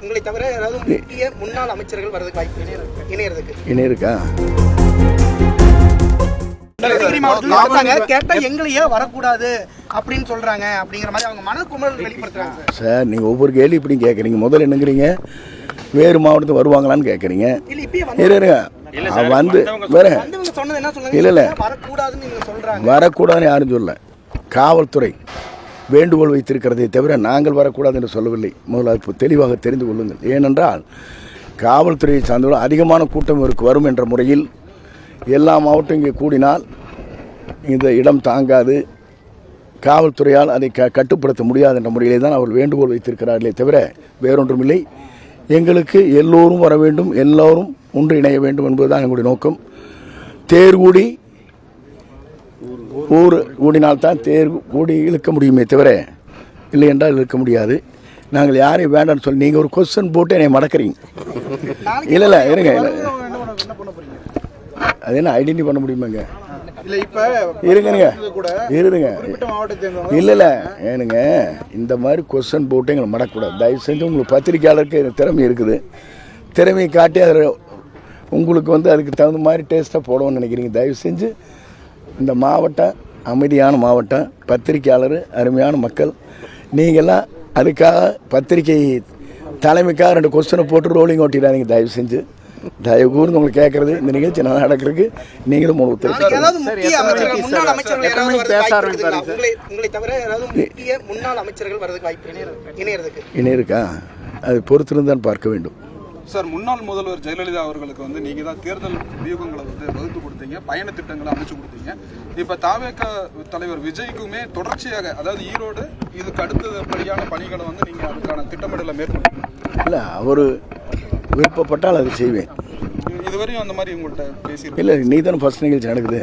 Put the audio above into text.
உங்களை தவிர யாராவது முக்கிய முன்னாள் அமைச்சர்கள் வரதுக்கு வாய்ப்பு இணையிருக்கா? கேட்டா எங்களையே வரக்கூடாது அப்படின்னு சொல்றாங்க அப்படிங்கிற மாதிரி அவங்க மனக்குமுறல் வெளிப்படுத்துறாங்க. சார் நீங்க ஒவ்வொரு கேள்வி இப்படி கேட்குறீங்க. முதல்ல என்னங்கிறீங்க வேறு மாவட்டத்துக்கு வருவாங்களான்னு கேட்குறீங்க. வந்து இல்லை வரக்கூடாதுன்னு யாரும் சொல்லல. காவல்துறை வேண்டுகோள் வைத்திருக்கிறதை தவிர நாங்கள் வரக்கூடாது என்று சொல்லவில்லை. முதல்ல அது தெளிவாக தெரிந்து கொள்ளுங்கள். ஏனென்றால் காவல்துறையை சார்ந்தவர்கள் அதிகமான கூட்டம் இவருக்கு வரும் என்ற முறையில் எல்லா மாவட்டம் இங்கே கூடினால் இந்த இடம் தாங்காது, காவல்துறையால் அதை கட்டுப்படுத்த முடியாது என்ற முறையிலே தான் அவர் வேண்டுகோள் வைத்திருக்கிறார்களே தவிர வேறொன்றுமில்லை. எங்களுக்கு எல்லோரும் வர வேண்டும், எல்லோரும் ஒன்று இணைய வேண்டும் என்பதுதான் எங்களுடைய நோக்கம். தேர்கூடி ஊர் கூடினால்தான் தேர்கூடி இழுக்க முடியுமே தவிர இல்லை என்றால் இழுக்க முடியாது. நாங்கள் யாரையும் வேண்டாம்னு சொல்லி நீங்கள் ஒரு கொஸ்டின் போட்டு என்னை மடக்கிறீங்க. இல்லை இருங்க, இல்லை அது என்ன ஐடென்டி பண்ண முடியுமாங்க? இருங்க இல்லை ஏனுங்க இந்த மாதிரி கொஸ்டின் போட்டு எங்களை மடக்கூடாது. தயவு செஞ்சு உங்களுக்கு பத்திரிக்கையாளருக்கு திறமை இருக்குது, திறமையை காட்டி அதில் உங்களுக்கு அதுக்கு தகுந்த மாதிரி டேஸ்ட்டாக போடணும்னு நினைக்கிறீங்க. தயவு செஞ்சு இந்த மாவட்டம் அமைதியான மாவட்டம், பத்திரிக்கையாளர் அருமையான மக்கள், நீங்கள்லாம் அதுக்காக பத்திரிகை தலைமைக்காக 2 கொஸ்டினை போட்டு ரோலிங் ஓட்டிடாதீங்க. தயவு செஞ்சு தயவு கூர்ந்து உங்களுக்கு கேட்கறது இந்த நிகழ்ச்சி நல்லா நடக்கிறதுக்கு நீங்களும் இணையிருக்கா? அது பொறுத்திருந்தான் பார்க்க வேண்டும். சார், முன்னாள் முதல்வர் ஜெயலலிதா அவர்களுக்கு நீங்கள் தான் தேர்தல் வியூகங்களை வகுத்து கொடுத்தீங்க, பயண திட்டங்களை அமைச்சு கொடுத்தீங்க. இப்போ தாவேக தலைவர் விஜய்க்குமே தொடர்ச்சியாக, அதாவது ஈரோடு இதுக்கு அடுத்தபடியான பணிகளை நீங்கள் அதுக்கான திட்டமிடலை மேற்கொள்ளுங்க. இல்லை அவர் விருப்பப்பட்டால் அதை செய்வேன். இதுவரையும் அந்த மாதிரி உங்கள்கிட்ட பேசி இல்லை, நீ தானே ஃபர்ஸ்ட் நிகழ்ச்சி நடக்குது.